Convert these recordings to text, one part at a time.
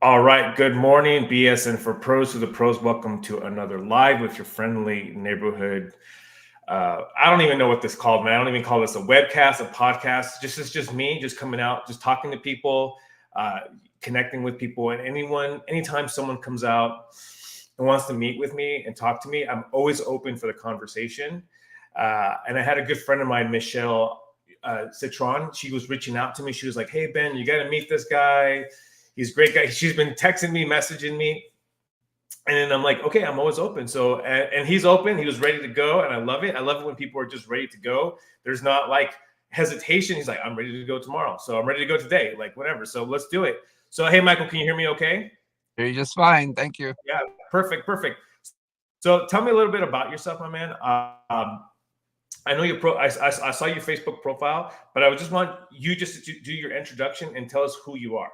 All right. Good morning, Bsnpros to the pros. Welcome to another live with your friendly neighborhood. I don't even know what this is called, man. I don't even call this a webcast, a podcast. It's just me, just coming out, just talking to people, connecting with people, and anytime someone comes out and wants to meet with me and talk to me, I'm always open for the conversation. And I had a good friend of mine, Michelle Citron. She was reaching out to me. She was like, "Hey Ben, you got to meet this guy. He's a great guy." She's been texting me, messaging me. And then I'm like, okay, I'm always open. So, and he's open. He was ready to go. And I love it. I love it when people are just ready to go. There's not like hesitation. He's like, I'm ready to go tomorrow. So I'm ready to go today, like whatever. So let's do it. So, hey, Michael, can you hear me okay? You're just fine. Thank you. Yeah, perfect. So tell me a little bit about yourself, my man. I know I saw your Facebook profile, but I would just want you just to do your introduction and tell us who you are.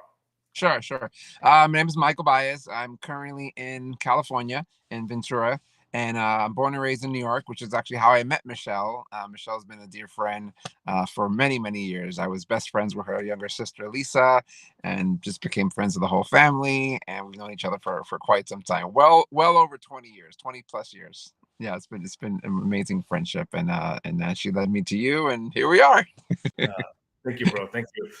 Sure. My name is Michael Baez. I'm currently in California, in Ventura, and I'm born and raised in New York, which is actually how I met Michelle. Michelle's been a dear friend for many, many years. I was best friends with her younger sister, Lisa, and just became friends with the whole family. And we've known each other for quite some time, well over 20 years, 20 plus years. Yeah, it's been an amazing friendship, and she led me to you, and here we are. Thank you, bro. Thank you.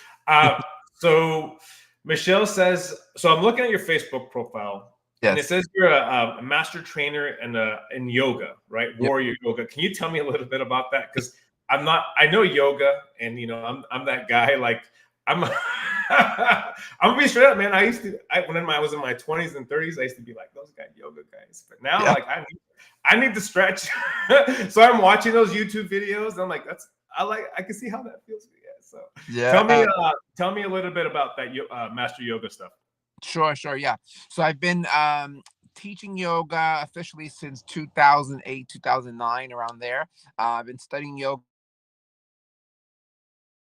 So Michelle says, so I'm looking at your Facebook profile, and it says you're a master trainer in yoga, right? Warrior yoga. Can you tell me a little bit about that? Because I know yoga, and I'm that guy. Like I'm I'm gonna be straight up, man. When I was in my 20s and 30s, I used to be like those guys, yoga guys. But now, like I need to stretch. So I'm watching those YouTube videos. And I'm like, I can see how that feels. So tell me a little bit about that master yoga stuff. Sure. Yeah. So I've been teaching yoga officially since 2008, 2009, around there. I've been studying yoga.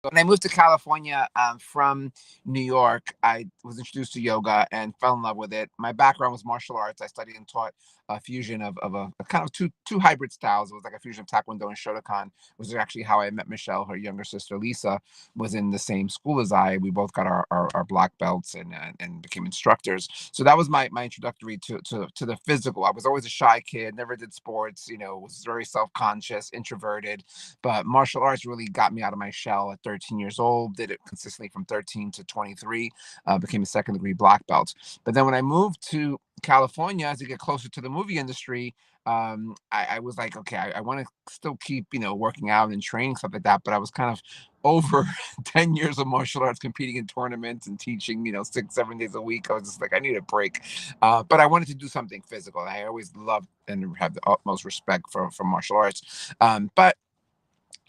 When I moved to California from New York, I was introduced to yoga and fell in love with it. My background was martial arts. I studied and taught a fusion of a kind of two hybrid styles. It was like a fusion of Taekwondo and Shotokan, which is actually how I met Michelle. Her younger sister, Lisa, was in the same school as I. We both got our black belts and became instructors. So that was my introductory to the physical. I was always a shy kid, never did sports, was very self-conscious, introverted. But martial arts really got me out of my shell at 13 years old, did it consistently from 13 to 23, became a second degree black belt. But then when I moved to California, as I get closer to the movie industry, I was like, okay, I want to still keep, working out and training, stuff like that. But I was kind of over 10 years of martial arts, competing in tournaments and teaching, 6-7 days a week. I was just like, I need a break. But I wanted to do something physical. I always loved and have the utmost respect for martial arts. But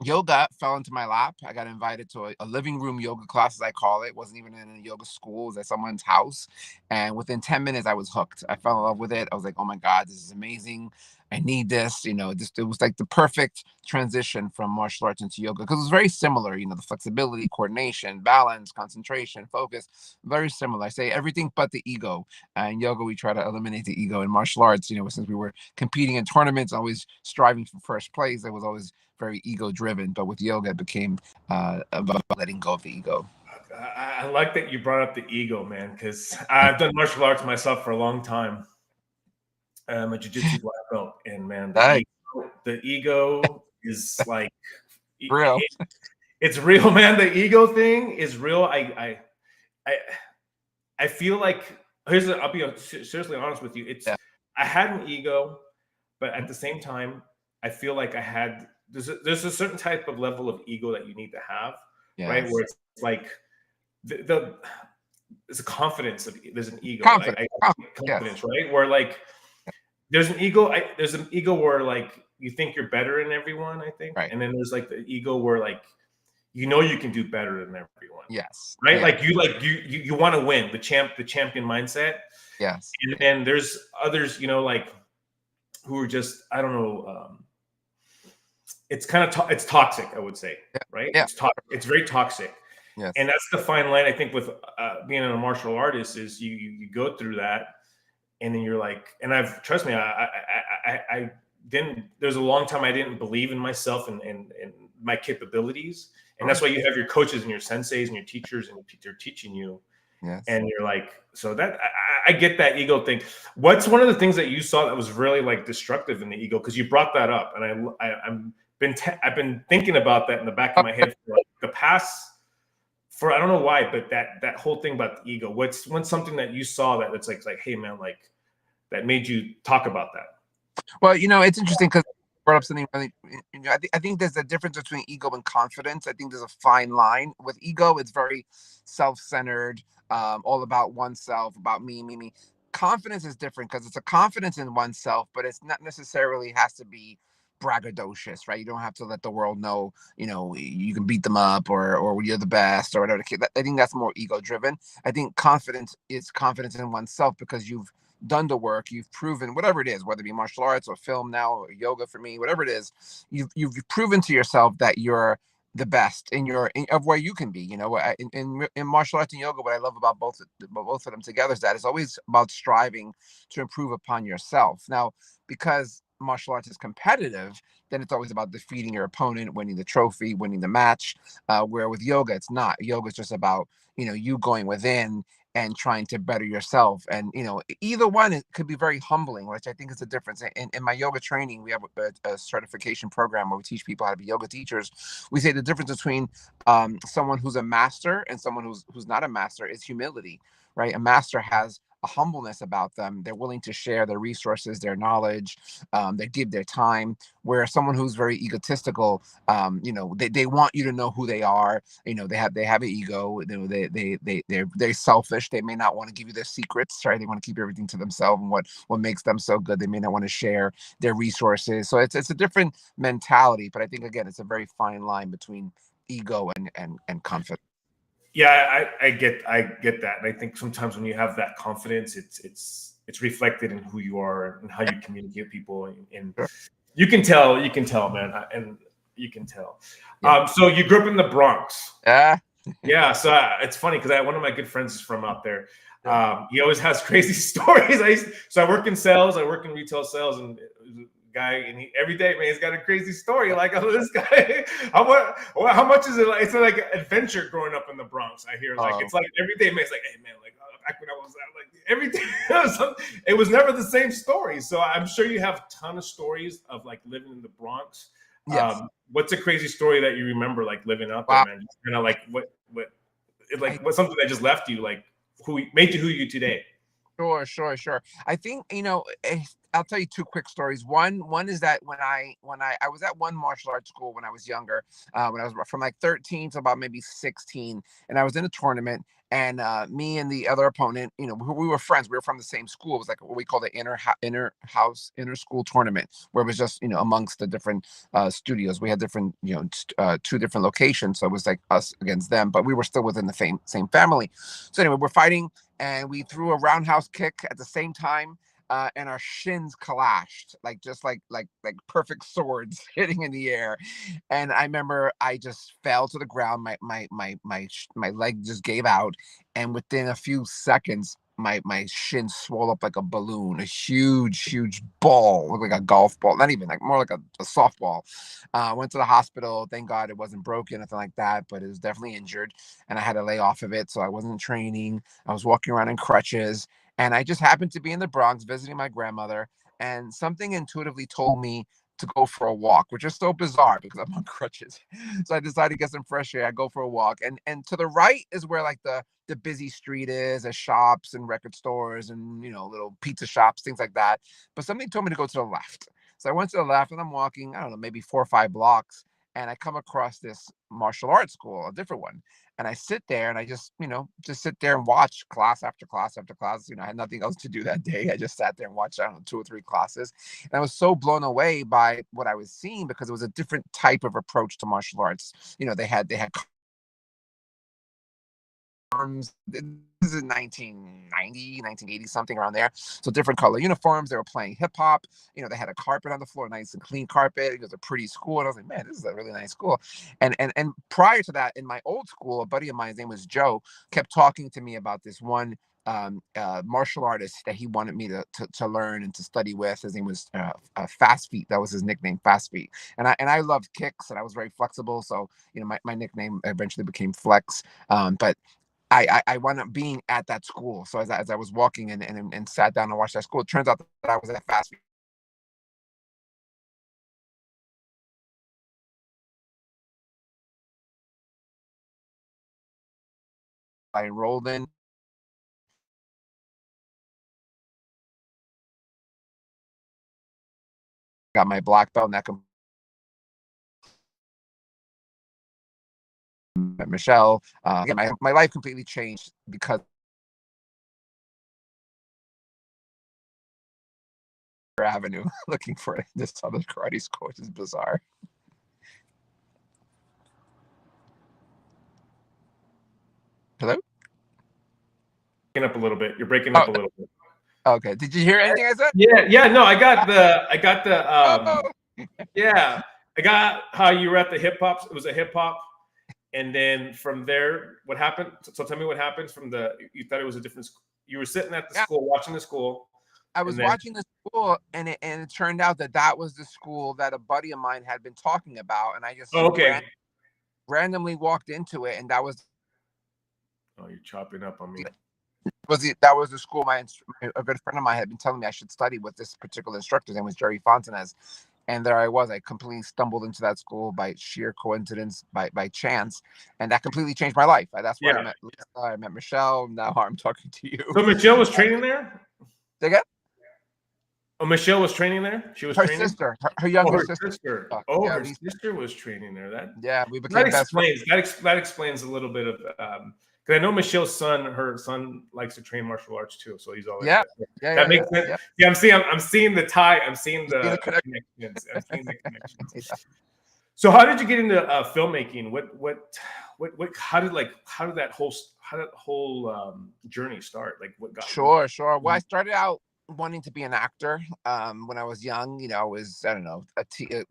yoga fell into my lap. I got invited to a living room yoga class, as I call it. It wasn't even in a yoga school. It was at someone's house. And within 10 minutes, I was hooked. I fell in love with it. I was like, oh my God, this is amazing. I need this. It was like the perfect transition from martial arts into yoga, because it was very similar, the flexibility, coordination, balance, concentration, focus, very similar. I say everything but the ego. In yoga, we try to eliminate the ego. In martial arts, since we were competing in tournaments, always striving for first place, it was always very ego driven. But with yoga, it became about letting go of the ego. I like that you brought up the ego, man, because I've done martial arts myself for a long time. I'm a jiu-jitsu black belt, and man, the ego is like real. It's real, man. The ego thing is real. I feel like I'll be seriously honest with you. I had an ego, but at the same time, I feel like there's a certain type of level of ego that you need to have, right? Where it's like it's a confidence. There's an ego, confidence, right? Where like there's an ego. There's an ego where like you think you're better than everyone, I think, and then there's like the ego where like you can do better than everyone. Yes. Right. You want to win, the champion mindset. Yes. And then there's others, like who are just, I don't know. It's kind of it's toxic, I would say. Right. Yeah. It's very toxic. Yes. And that's the fine line, I think, with being a martial artist is you go through that, and then you're like, and trust me, I didn't. There's a long time I didn't believe in myself and my capabilities, and that's why you have your coaches and your senseis and your teachers, and they're teaching you. Yes. And you're like, so that I get that ego thing. What's one of the things that you saw that was really like destructive in the ego? Because you brought that up, and I've been thinking about that in the back of my head for like the past, for I don't know why, but that whole thing about the ego. What's something that you saw that it's like, hey man, like that made you talk about that? Well, it's interesting because brought up something really. I think there's a difference between ego and confidence. I think there's a fine line. With ego, it's very self-centered, all about oneself, about me, me, me. Confidence is different because it's a confidence in oneself, but it's not necessarily has to be braggadocious, right? You don't have to let the world know, you can beat them up or you're the best or whatever. I think that's more ego driven. I think confidence is confidence in oneself because you've done the work, you've proven whatever it is, whether it be martial arts or film now or yoga for me, whatever it is, you've proven to yourself that you're the best of where you can be. In martial arts and yoga, what I love about both of them together is that it's always about striving to improve upon yourself. Now, because martial arts is competitive, then it's always about defeating your opponent, winning the trophy, winning the match. Where with yoga, it's not. Yoga is just about you going within and trying to better yourself. And either one, it could be very humbling, which I think is the difference. In my yoga training, we have a certification program where we teach people how to be yoga teachers. We say the difference between someone who's a master and someone who's not a master is humility, right? A master has a humbleness about them. They're willing to share their resources, their knowledge, they give their time. Where someone who's very egotistical, they want you to know who they are. They have an ego. They're selfish. They may not want to give you their secrets, right? They want to keep everything to themselves, and what makes them so good. They may not want to share their resources. So it's a different mentality. But I think again, it's a very fine line between ego and confidence. Yeah, I get that, and I think sometimes when you have that confidence, it's reflected in who you are and how you communicate with people, and Sure. you can tell, man, and you can tell. Yeah. So you grew up in the Bronx. Yeah. Yeah, so it's funny because one of my good friends is from out there. Sure. He always has crazy stories. I work in sales, I work in retail sales, and guy, and every day, man, he's got a crazy story. Like, oh, this guy, how much is it? Like, it's like an adventure growing up in the Bronx. I hear like it's like every day, man. It's like, hey, man, like back when I was out, like every day, it was never the same story. So I'm sure you have a ton of stories of like living in the Bronx. Yes. What's a crazy story that you remember, like living out there, Wow. man? Just kind of like what's something that just left you, like who made you who you today? Sure. I think I'll tell you two quick stories. One is that when I was at one martial arts school when I was younger, when I was from like 13 to about maybe 16, and I was in a tournament, and me and the other opponent, we were friends. We were from the same school. It was like what we call the inter school tournament, where it was just amongst the different studios. We had different two different locations, so it was like us against them, but we were still within the same family. So anyway, we're fighting, and we threw a roundhouse kick at the same time, and our shins clashed, like just like perfect swords hitting in the air. And I remember I just fell to the ground. My leg just gave out, and within a few seconds, my shin swelled up like a balloon, a huge ball, looked like a golf ball, not even like more like a softball. Went to the hospital. Thank God it wasn't broken, nothing like that, but it was definitely injured, and I had to lay off of it. So I wasn't training. I was walking around in crutches, and I just happened to be in the Bronx visiting my grandmother, and something intuitively told me to go for a walk, which is so bizarre because I'm on crutches. So I decided to get some fresh air. I go for a walk, and to the right is where like the busy street is, as shops and record stores and little pizza shops, things like that. But something told me to go to the left. So I went to the left, and I'm walking, I don't know, maybe 4 or 5 blocks, and I come across this martial arts school, a different one. And I sit there and I just sit there and watch class after class after class. I had nothing else to do that day. I just sat there and watched, I don't know, 2 or 3 classes. And I was so blown away by what I was seeing because it was a different type of approach to martial arts. They had arms. This is 1990, 1980, something around there. So different color uniforms. They were playing hip hop. They had a carpet on the floor, nice and clean carpet. It was a pretty school. And I was like, man, this is a really nice school. And prior to that, in my old school, a buddy of mine, his name was Joe, kept talking to me about this one martial artist that he wanted me to learn and to study with. His name was Fast Feet. That was his nickname, Fast Feet. And I loved kicks, and I was very flexible. So my nickname eventually became Flex. But I wound up being at that school. So as I was walking and sat down and watched that school, it turns out that I was at fast. I enrolled in, got my black belt, and that met Michelle. My life completely changed because avenue looking for this other karate school, which is bizarre. Hello? Breaking up a little bit. You're breaking up a little bit. Okay. Did you hear anything I said? Yeah. No, I got the. Oh. Yeah, I got how you were at the hip hop. It was a hip hop, and then from there, what happened? So tell me what happens from the. You thought it was a different. You were sitting at the school, watching the school. I was watching the school, and it turned out that was the school that a buddy of mine had been talking about, and I just randomly walked into it, and that was. Oh, you're chopping up on me. That was the school a good friend of mine had been telling me I should study with this particular instructor. His name was Jerry Fontanez. And there I was. I completely stumbled into that school by sheer coincidence, by chance, and that completely changed my life. That's where I met Lisa, I met Michelle. Now I'm talking to you. So Michelle was training there? Again? Oh, Michelle was training there? She was her training? Sister. Her younger sister. Her sister was training there. We became best friends. That explains a little bit of because I know Michelle's son, her son likes to train martial arts too, so he's always that makes sense. Yeah, I'm seeing the tie. I'm seeing the connections. I'm seeing the connections. So, how did you get into filmmaking? How did that whole journey start? Like, what got? Sure. Well, I started out wanting to be an actor when I was young. I was, I don't know,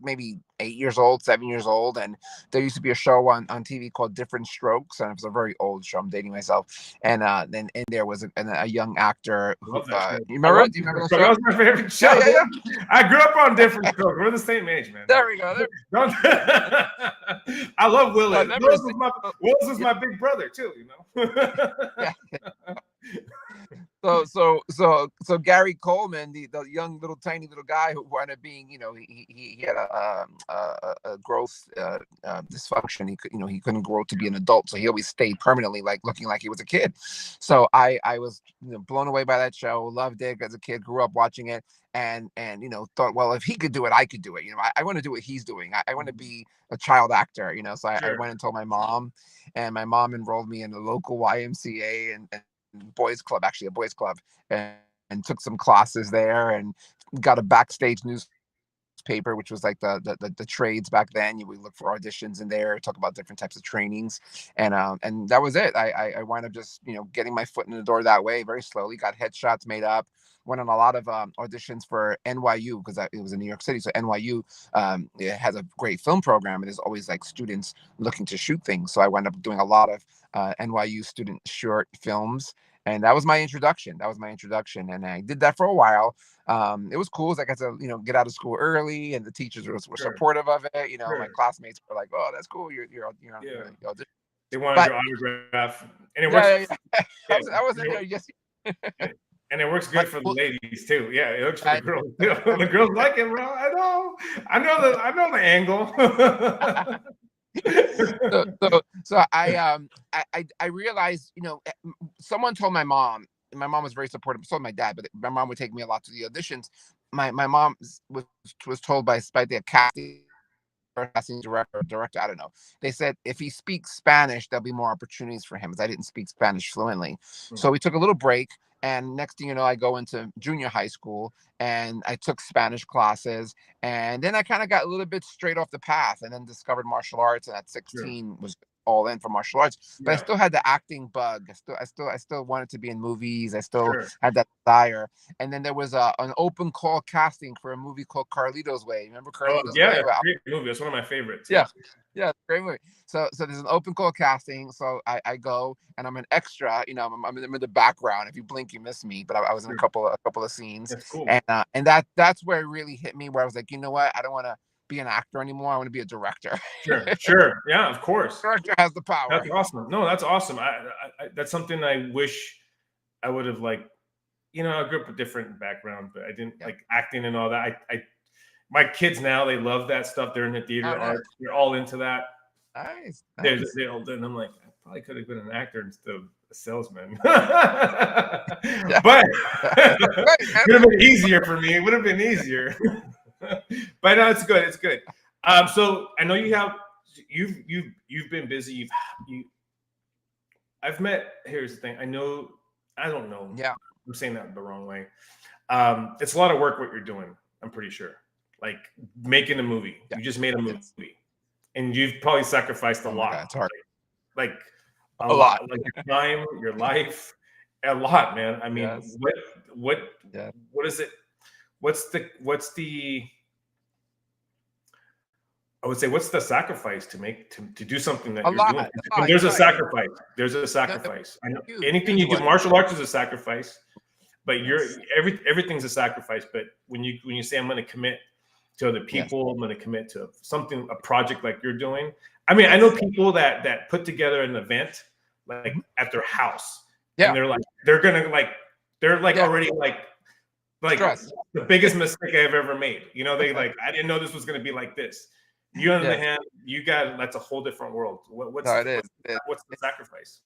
maybe 8 years old, 7 years old, and there used to be a show on TV called Different Strokes, and it was a very old show. I'm dating myself, and then there was a young actor who you remember it? Do you remember that show? That was my favorite show. Yeah. I grew up on Different Strokes. We're the same age, man. There we go. I love Willis. Willis was my big brother too. So Gary Coleman, the young little tiny little guy who wound up being, he had a growth dysfunction. He couldn't grow to be an adult, so he always stayed permanently looking like he was a kid. So I was blown away by that show, loved it as a kid, grew up watching it, and thought, well, if he could do it, I could do it. I want to do what he's doing. I want to be a child actor. So I went and told my mom, and my mom enrolled me in the local YMCA and boys club, actually a boys club, and took some classes there and got a backstage newspaper, which was like the trades back then. We look for auditions in there, talk about different types of trainings, and that was it. I wound up just getting my foot in the door that way, very slowly. Got headshots made up. Went on a lot of auditions for NYU because it was in New York City. So NYU it has a great film program, and there's always like students looking to shoot things. So I wound up doing a lot of NYU student short films, and that was my introduction. And I did that for a while. It was cool. I got to get out of school early, and the teachers were supportive of it. My classmates were like, "Oh, that's cool. You're They wanted your autograph, and it works. I was in there just. And it works good for the ladies too. Yeah, it works for the girls. The girls like it, bro. I know the angle. So I realized, someone told my mom. My mom was very supportive. So my dad, but my mom would take me a lot to the auditions. My mom was told by the casting director, I don't know. They said if he speaks Spanish, there'll be more opportunities for him, because I didn't speak Spanish fluently. So we took a little break. And next thing you know, I go into junior high school, and I took Spanish classes. And then I kind of got a little bit straight off the path, and then discovered martial arts. And at 16 was all in for martial arts. But I still had the acting bug. I still wanted to be in movies. I still had that desire. And then there was an open call casting for a movie called Carlito's Way. Remember Carlito's Way? Yeah, great movie. That's one of my favorites. Yeah, great movie. So there's an open call casting. So I go, and I'm an extra. I'm in the background. If you blink, you miss me. But I was in a couple of scenes. That's cool. And that's where it really hit me, where I was like, you know what? I don't want to be an actor anymore. I want to be a director. Sure. Yeah, of course. Director has the power. That's awesome. No, that's awesome. That's something I wish I would have like. I grew up with a different background, but I didn't like acting and all that. My kids now, they love that stuff. They're in the theater arts. They're all into that. Nice. And I'm like, I probably could have been an actor instead of a salesman. But it would have been easier for me. It would have been easier. But no, it's good. It's good. So I know you've been busy. I've met. Here's the thing. I don't know. Yeah. I'm saying that the wrong way. It's a lot of work what you're doing. I'm pretty sure. Like making a movie. Yeah. You just made a movie, and you've probably sacrificed a lot. It's hard. Like a lot. Like your time, your life, a lot, man. I mean, what is it? What's the? I would say, what's the sacrifice to do something that you're doing? There's a sacrifice. There's a sacrifice. I know anything you do, martial arts is a sacrifice, but everything's a sacrifice. But when you say I'm going to commit to other people, I'm going to commit to a project like you're doing. I mean, I know people that put together an event like at their house, and they're already the biggest mistake I've ever made. I didn't know this was going to be like this. You on the hand, that's a whole different world. What's the sacrifice?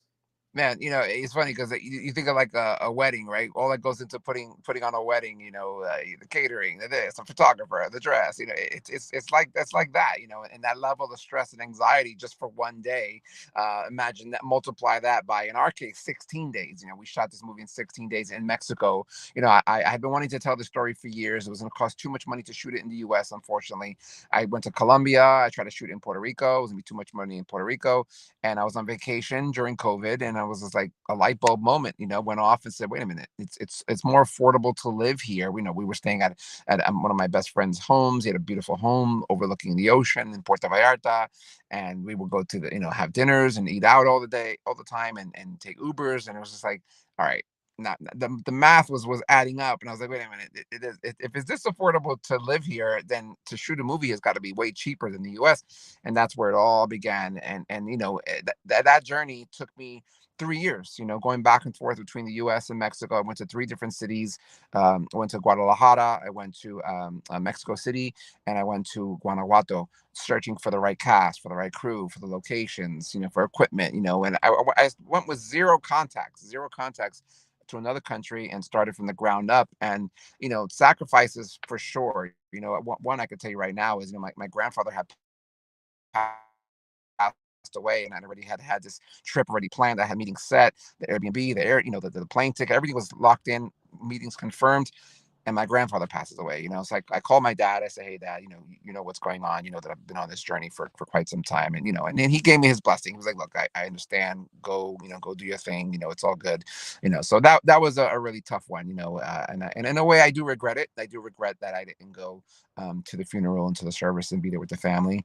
Man, it's funny because you think of like a wedding, right? All that goes into putting on a wedding, the catering, the photographer, the dress, it's like that, and that level of stress and anxiety just for one day. Imagine that, multiply that by, in our case, 16 days. We shot this movie in 16 days in Mexico. I've been wanting to tell the story for years. It was going to cost too much money to shoot it in the U.S. Unfortunately, I went to Colombia. I tried to shoot in Puerto Rico. It was going to be too much money in Puerto Rico, and I was on vacation during COVID, and I was just like a light bulb moment, went off and said, wait a minute, it's more affordable to live here. We were staying at one of my best friend's homes. He had a beautiful home overlooking the ocean in Puerto Vallarta, and we would go to have dinners and eat out all the time and take Ubers. And it was just like, all right, not the math was adding up, and I was like, wait a minute, if it's this affordable to live here, then to shoot a movie has got to be way cheaper than the US. And that's where it all began. And that journey took me 3 years, going back and forth between the US and Mexico. I went to 3 different cities. I went to Guadalajara, I went to Mexico City, and I went to Guanajuato, searching for the right cast, for the right crew, for the locations, for equipment, and I went with zero contacts to another country and started from the ground up. And sacrifices for sure. One I could tell you right now is my grandfather had passed away, and I already had this trip already planned. I had meetings set, the Airbnb, the plane ticket, everything was locked in, meetings confirmed. And my grandfather passes away. So I call my dad. I say, hey, Dad, you know what's going on. That I've been on this journey for quite some time. And, and then he gave me his blessing. He was like, look, I understand. Go, go do your thing. It's all good. So that was a really tough one, and in a way I do regret it. I do regret that I didn't go to the funeral and to the service and be there with the family,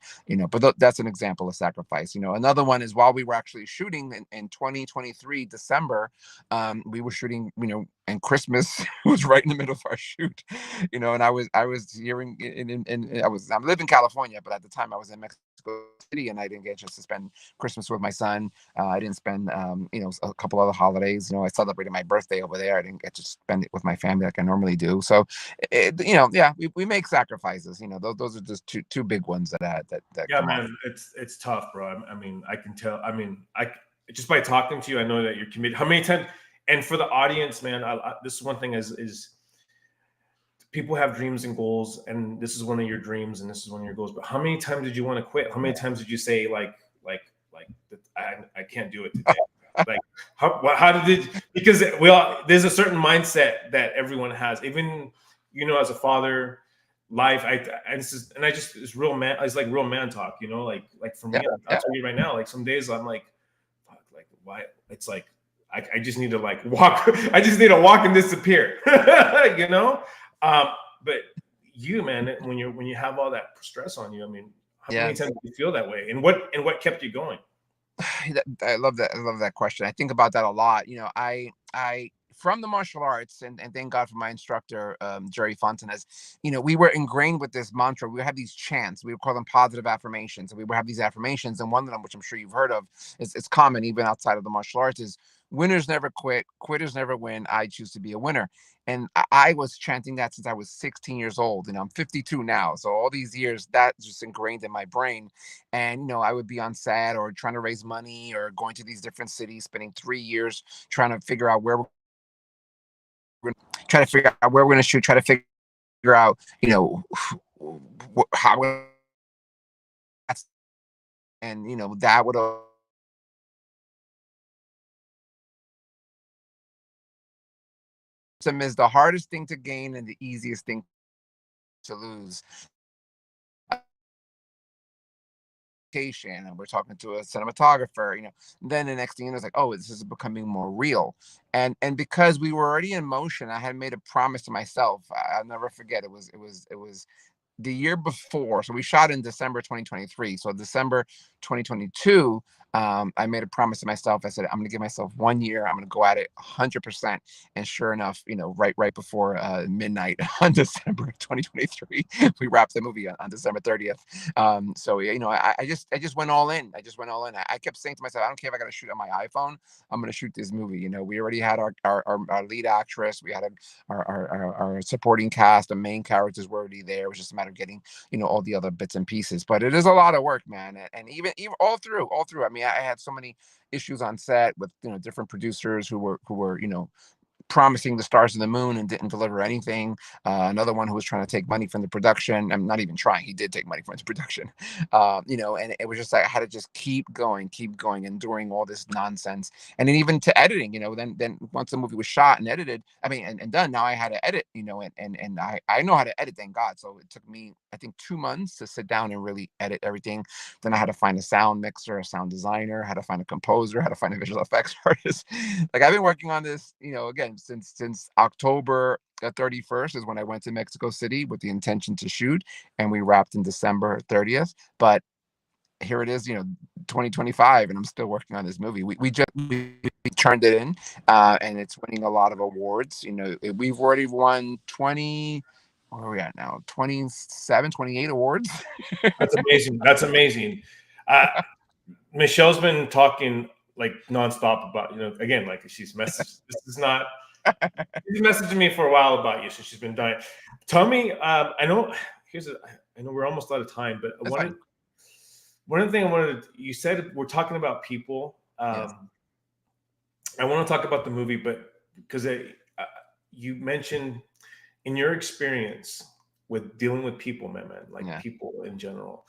but that's an example of sacrifice. Another one is while we were actually shooting in 2023, December, we were shooting, and Christmas was right in the middle of our shoot, and I was hearing I live in California, but at the time I was in Mexico City, and I didn't get a chance to spend Christmas with my son. I didn't spend a couple other holidays. I celebrated my birthday over there. I didn't get to spend it with my family like I normally do. So we make sacrifices. Those are just two big ones that yeah, man, it's tough, bro. I mean, I can tell. I mean, I just by talking to you, I know that you're committed. How many times? And for the audience, man, this is one thing is people have dreams and goals, and this is one of your dreams, and this is one of your goals. But how many times did you want to quit? How many times did you say like I can't do it today? Like how did it? Because there's a certain mindset that everyone has, even as a father. Life, it's real man. It's like real man talk, like for me, I'll tell you right now, like some days I'm like, fuck, like why? It's like I just need to like walk. I just need to walk and disappear, But you, man, when you have all that stress on you, I mean, how many times do you feel that way, and what kept you going? I love that. I love that question. I think about that a lot. I from the martial arts, and thank God for my instructor, Jerry Fontanez, we were ingrained with this mantra. We would have these chants. We would call them positive affirmations. And we would have these affirmations. And one of them, which I'm sure you've heard of, is common even outside of the martial arts, is winners never quit, quitters never win. I choose to be a winner. And I was chanting that since I was 16 years old. I'm 52 now. So all these years, that's just ingrained in my brain. And, I would be on set or trying to raise money or going to these different cities, spending 3 years trying to figure out where try to figure out where we're going to shoot, try to figure out, how, and, that would is the hardest thing to gain and the easiest thing to lose. And we're talking to a cinematographer, then the next thing it's like, oh, this is becoming more real. And because we were already in motion, I had made a promise to myself. I'll never forget. It was the year before. So we shot in December 2023. So December 2022, I made a promise to myself. I said, I'm going to give myself 1 year. I'm going to go at it 100%. And sure enough, right before midnight on December 2023, we wrapped the movie on December 30th. So, I just went all in. I kept saying to myself, I don't care if I got to shoot on my iPhone. I'm going to shoot this movie. We already had our lead actress. We had our supporting cast. The main characters were already there. It was just a matter of getting, all the other bits and pieces. But it is a lot of work, man. And even all through. I mean, I had so many issues on set with, different producers who were, promising the stars and the moon and didn't deliver anything. Another one who was trying to take money from the production. I'm not even trying. He did take money from the production. And it was just like I had to just keep going, enduring all this nonsense. And then even to editing, then once the movie was shot and edited, and done, now I had to edit, and I know how to edit, thank God. So it took me, I think, 2 months to sit down and really edit everything. Then I had to find a sound mixer, a sound designer, had to find a composer, had to find a visual effects artist. Like I've been working on this, again, since October 31st is when I went to Mexico City with the intention to shoot, and we wrapped in December 30th. But here it is, 2025, and I'm still working on this movie. We turned it in, and it's winning a lot of awards. We've already won 20. Where are we at now? 27, 28 awards. That's amazing. Michelle's been talking like nonstop about, again, like she's messaged. She's messaging me for a while about you. So she's been dying. Tell me, I know we're almost out of time, but one of the things you said, we're talking about people. Yes. I want to talk about the movie, but because you mentioned in your experience with dealing with people, man, people in general,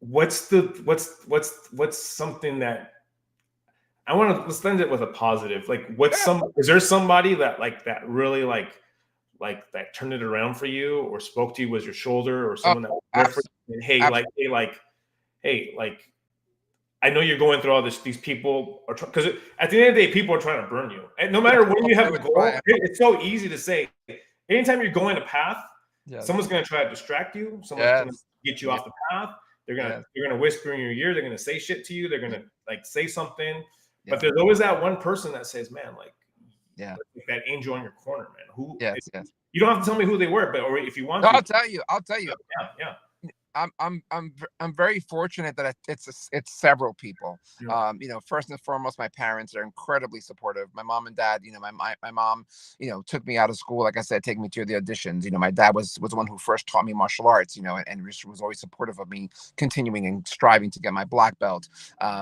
what's something that let's end it with a positive. Like, is there somebody that that really that turned it around for you or spoke to you, was your shoulder, or someone that was there for you? And hey, I know you're going through all this. These people are because at the end of the day, people are trying to burn you. And no matter when you have a goal, it's so easy to say. Anytime you're going a path, someone's going to try to distract you. Someone's going to get you off the path. They're gonna whisper in your ear. They're gonna say shit to you. They're gonna say something. But there's always that one person that says, "Man, that angel in your corner, man." Who? Yes. You don't have to tell me who they were, or if you want to, I'll tell you. Yeah. I'm very fortunate that it's several people. First and foremost, my parents are incredibly supportive. My mom and dad, my mom, took me out of school, like I said, taking me to the auditions. My dad was the one who first taught me martial arts, and was always supportive of me continuing and striving to get my black belt.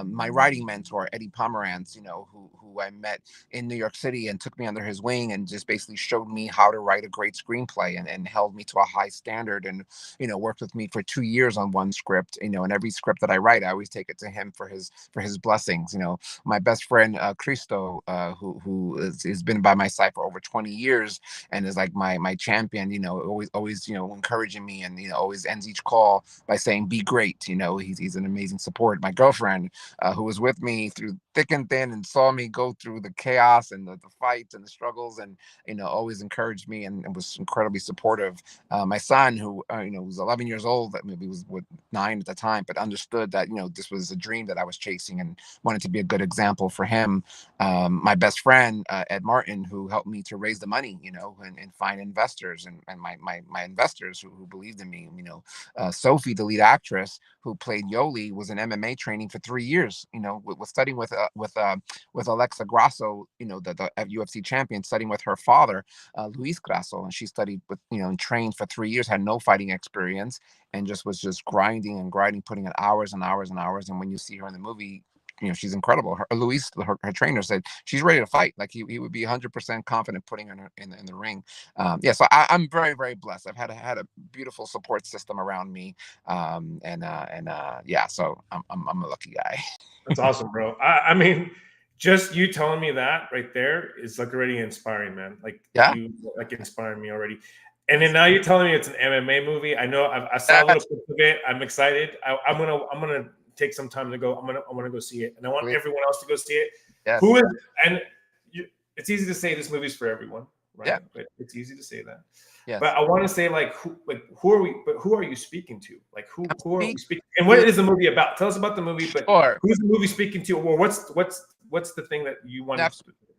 My writing mentor, Eddie Pomerantz, who I met in New York City and took me under his wing and just basically showed me how to write a great screenplay and held me to a high standard and, worked with me for 2 years on one script, and every script that I write, I always take it to him for his blessings. My best friend, Cristo, who has been by my side for over 20 years and is like my champion, always, encouraging me and, always ends each call by saying, be great. He's an amazing support. My girlfriend, who was with me through thick and thin and saw me go through the chaos and the fights and the struggles and, always encouraged me and was incredibly supportive. My son, who, was 11 years old, maybe was 9 at the time, but understood that, this was a dream that I was chasing and wanted to be a good example for him. My best friend, Ed Martin, who helped me to raise the money, and find investors, and my investors who believed in me. Sophie, the lead actress who played Yoli, was in MMA training for 3 years, was studying with Alexa Grasso, the UFC champion, studying with her father, Luis Grasso, and she studied with, and trained for 3 years, had no fighting experience, and was grinding and grinding, putting in hours and hours and hours. And when you see her in the movie, she's incredible. Luis, her trainer, said she's ready to fight. Like he would be 100% confident putting her in the ring. So I'm very, very blessed. I've had a beautiful support system around me. So I'm a lucky guy. That's awesome, bro. I mean, just you telling me that right there is like already inspiring, man. Like you like inspiring me already. And then now you're telling me it's an MMA movie. I know I saw a little clip of it. I'm excited. I'm gonna take some time to go. I want to go see it, and I want everyone else to go see it. Yes. It's easy to say this movie's for everyone, right? Yeah. But it's easy to say that. Yes. But I want to say who are we? But who are you speaking to? Like who are we speaking? And what is the movie about? Tell us about the movie. But who's the movie speaking to? Or what's the thing that you want to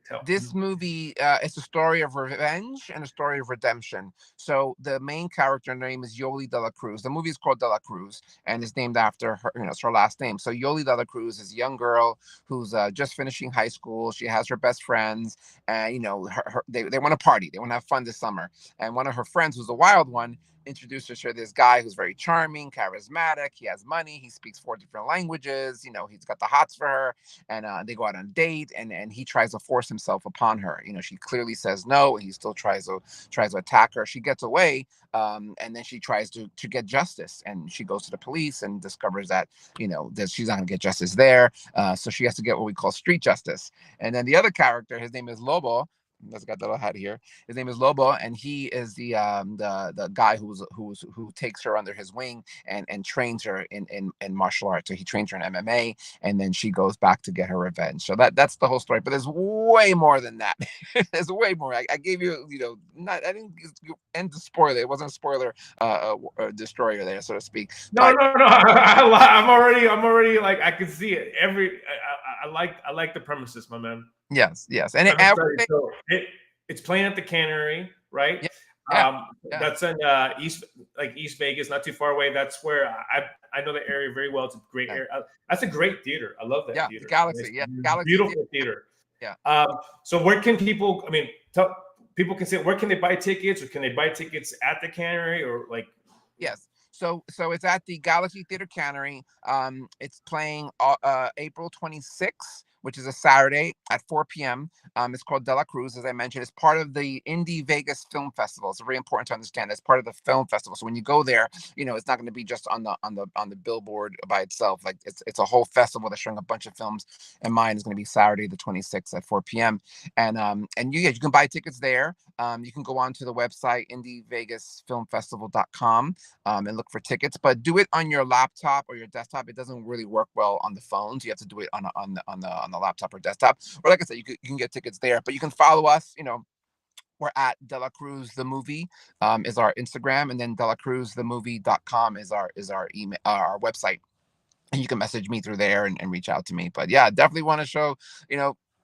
tell? This movie, it's a story of revenge and a story of redemption. So the main character name is Yoli de la Cruz. The movie is called De la Cruz, and it's named after her. It's her last name. So Yoli de la Cruz is a young girl who's just finishing high school. She has her best friends, and they want to party. They want to have fun this summer. And one of her friends, who's a wild one, introduces her to this guy who's very charming, charismatic. He has money. He speaks 4 different languages. He's got the hots for her, and they go out on a date. And he tries to force himself upon her. She clearly says no, and he still tries to attack her. She gets away, and then she tries to get justice. And she goes to the police and discovers that that she's not gonna get justice there. So she has to get what we call street justice. And then the other character, his name is Lobo. Let's got the little hat here. His name is Lobo, and he is the guy who takes her under his wing and trains her in martial arts. So he trains her in MMA, and then she goes back to get her revenge. So that's the whole story. But there's way more than that. There's way more. I gave you, I didn't end the spoiler. It wasn't a spoiler destroyer there, so to speak. No. I'm already like I can see it. I like the premises, my man. Yes, and it's playing at the Cannery, right? Yeah. That's in East Vegas, not too far away. That's where I know the area very well. It's a great area. That's a great theater. I love that theater. Galaxy, Galaxy beautiful theater. Yeah. So where can people? I mean, people can say where can they buy tickets, or can they buy tickets at the Cannery, or like? Yes. So it's at the Galaxy Theater Cannery. It's playing April 26th, which is a Saturday at 4 p.m. It's called De La Cruz, as I mentioned. It's part of the Indie Vegas Film Festival. It's very important to understand. It's part of the film festival. So when you go there, it's not going to be just on the billboard by itself. Like it's a whole festival that's showing a bunch of films. And mine is going to be Saturday the 26th at 4 p.m. And you can buy tickets there. You can go on to the website indievegasfilmfestival.com and look for tickets, but do it on your laptop or your desktop. It doesn't really work well on the phones. You have to do it on the laptop or desktop. Or like I said, you can get tickets there, but you can follow us. We're at De La Cruz the movie is our Instagram, and then delacruzthemovie.com is our email, our website, and you can message me through there and reach out to me. But yeah, definitely want to show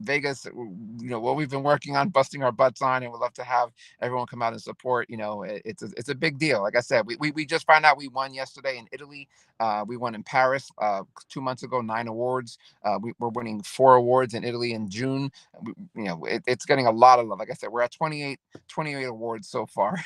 Vegas, what we've been working on, busting our butts on, and we'd love to have everyone come out and support. It's a big deal. Like I said, we just found out we won yesterday in Italy. We won in Paris 2 months ago, 9 awards. We're winning 4 awards in Italy in June. It's getting a lot of love. Like I said, we're at 28 awards so far.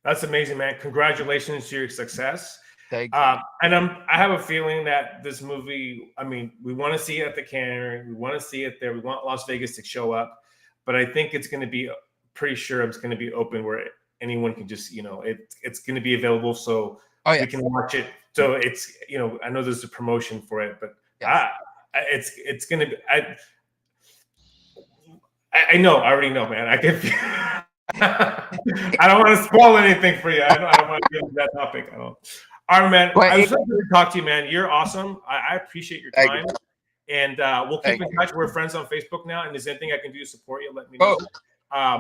That's amazing, man. Congratulations to your success. Thank you. And I have a feeling that this movie, I mean, we want to see it at the Cannery. We want to see it there. We want Las Vegas to show up. But I think it's going to be pretty sure it's going to be open where anyone can just, it's going to be available. So we can watch it. So it's, I know there's a promotion for it, but it's going to be, I know, I already know, man. I can I don't want to spoil anything for you. I don't want to get into that topic. I don't. All right, man. I was happy to talk to you, man. You're awesome. I appreciate your time. And we'll keep in touch. We're friends on Facebook now. And if there's anything I can do to support you, let me know.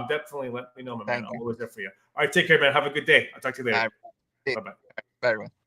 Definitely let me know, my man. I'm always there for you. All right, take care, man. Have a good day. I'll talk to you later. Bye-bye. Bye, everyone.